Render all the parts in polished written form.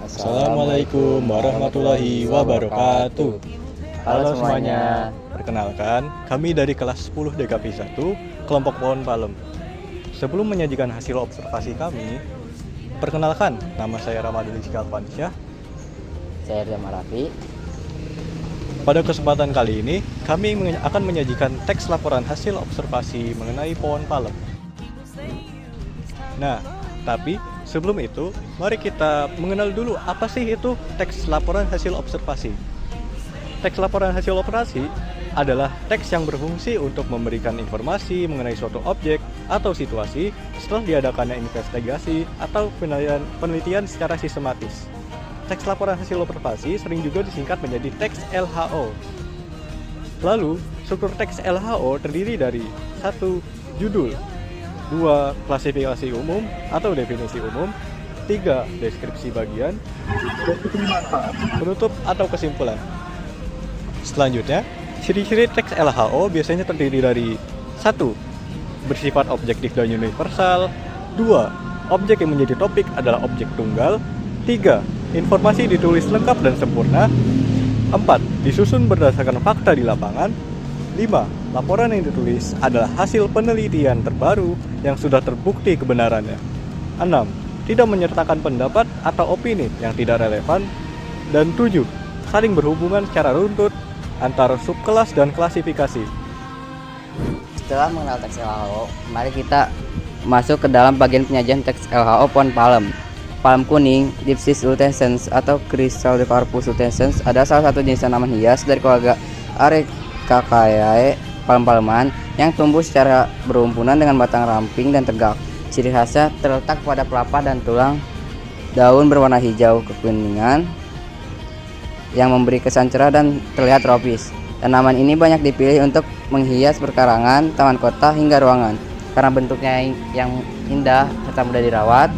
Assalamualaikum warahmatullahi wabarakatuh. Halo semuanya. Perkenalkan, kami dari kelas 10 DKP 1, kelompok pohon palem. Sebelum menyajikan hasil observasi kami, perkenalkan, nama saya Ramadhani Alfansyah. Saya Rizal Marafi. Pada kesempatan kali ini, kami akan menyajikan teks laporan hasil observasi mengenai pohon palem. Nah, tapi sebelum itu, mari kita mengenal dulu apa sih itu teks laporan hasil observasi. Teks laporan hasil observasi adalah teks yang berfungsi untuk memberikan informasi mengenai suatu objek atau situasi setelah diadakannya investigasi atau penelitian secara sistematis. Teks laporan hasil observasi sering juga disingkat menjadi teks LHO. Lalu, struktur teks LHO terdiri dari 1. Judul, 2. Klasifikasi umum atau definisi umum, 3. Deskripsi bagian, penutup atau kesimpulan. Selanjutnya, ciri-ciri teks LHO biasanya terdiri dari 1. Bersifat objektif dan universal, 2. Objek yang menjadi topik adalah objek tunggal, 3. Informasi ditulis lengkap dan sempurna, 4. Disusun berdasarkan fakta di lapangan, 5. Laporan yang ditulis adalah hasil penelitian terbaru yang sudah terbukti kebenarannya. 6. Tidak menyertakan pendapat atau opini yang tidak relevan. Dan 7. Saling berhubungan secara runtut antara subkelas dan klasifikasi. Setelah mengenal teks LHO, mari kita masuk ke dalam bagian penyajian teks LHO pohon palem. Palem kuning, Dipsis lutescens atau Chrysocarpus lutescens adalah salah satu jenis tanaman hias dari keluarga Arecaceae, palem-paleman yang tumbuh secara berumpunan dengan batang ramping dan tegak. Ciri khasnya terletak pada pelepah dan tulang daun berwarna hijau kekuningan yang memberi kesan cerah dan terlihat tropis. Tanaman ini banyak dipilih untuk menghias perkarangan, taman kota, hingga ruangan karena bentuknya yang indah serta mudah dirawat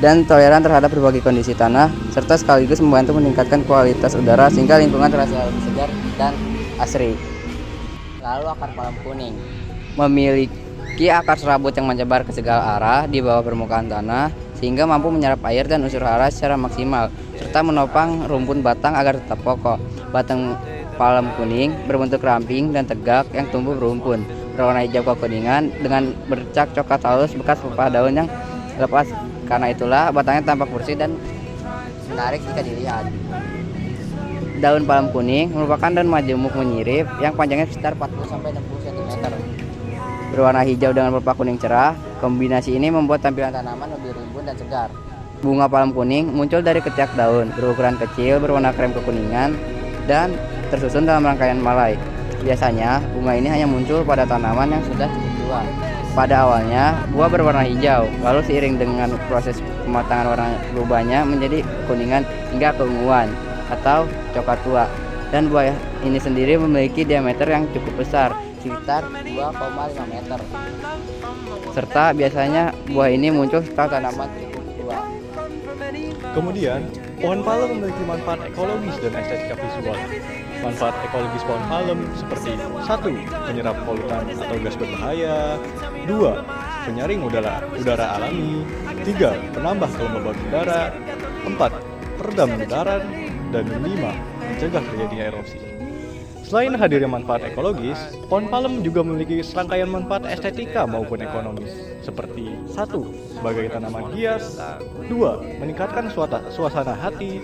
dan toleran terhadap berbagai kondisi tanah, serta sekaligus membantu meningkatkan kualitas udara sehingga lingkungan terasa lebih segar dan asri. Lalu akar palem kuning memiliki akar serabut yang menyebar ke segala arah di bawah permukaan tanah sehingga mampu menyerap air dan unsur hara secara maksimal, serta menopang rumpun batang agar tetap kokoh. Batang palem kuning berbentuk ramping dan tegak yang tumbuh berumpun, berwarna hijau kekuningan dengan bercak coklat halus bekas pelepah daun yang lepas. Karena itulah batangnya tampak bersih dan menarik jika dilihat. Daun palem kuning merupakan daun majemuk menyirip yang panjangnya sekitar 40-60 cm. Berwarna hijau dengan pelepah kuning cerah, kombinasi ini membuat tampilan tanaman lebih rimbun dan segar. Bunga palem kuning muncul dari ketiak daun, berukuran kecil, berwarna krem kekuningan, dan tersusun dalam rangkaian malai. Biasanya, bunga ini hanya muncul pada tanaman yang sudah cukup tua. Pada awalnya, buah berwarna hijau, lalu seiring dengan proses pematangan warna berubahnya menjadi kuningan hingga keunguan atau coklat tua. Dan buah ini sendiri memiliki diameter yang cukup besar, sekitar 2,5 meter. Serta biasanya buah ini muncul setelah tanaman cukup tua. Kemudian, pohon palem memiliki manfaat ekologis dan estetika visual. Manfaat ekologis pohon palem seperti 1. Menyerap polutan atau gas berbahaya, 2. Penyaring udara alami, 3. Penambah kelembaban udara, 4. Peredam darat, dan 5. Mencegah terjadinya erosi. Selain hadirnya manfaat ekologis, pohon palem juga memiliki serangkaian manfaat estetika maupun ekonomis, seperti 1. Sebagai tanaman hias, 2. Meningkatkan suasana hati,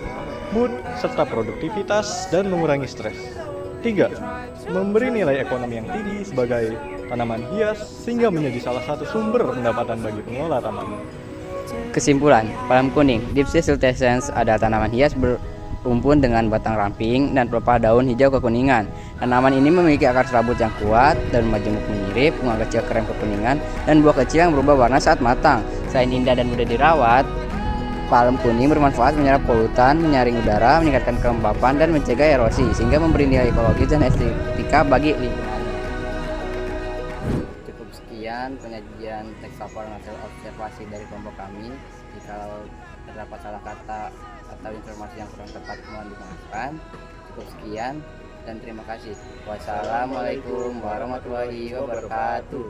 mood, serta produktivitas dan mengurangi stres. 3. Memberi nilai ekonomi yang tinggi sebagai tanaman hias sehingga menjadi salah satu sumber pendapatan bagi pengelola taman. Kesimpulan, palem kuning, Dipsis lutescens adalah tanaman hias berumpun dengan batang ramping dan pelepah daun hijau kekuningan. Tanaman ini memiliki akar serabut yang kuat dan majemuk menyirip, bunga kecil krem kekuningan, dan buah kecil yang berubah warna saat matang. Selain indah dan mudah dirawat, palem kuning bermanfaat menyerap polutan, menyaring udara, meningkatkan kelembapan, dan mencegah erosi, sehingga memberi nilai ekologis dan estetika bagi lingkungan. Cukup sekian penyajian teks laporan hasil observasi dari kelompok kami. Jika terdapat salah kata atau informasi yang kurang tepat, mohon dimaafkan. Cukup sekian dan terima kasih. Wassalamualaikum warahmatullahi wabarakatuh.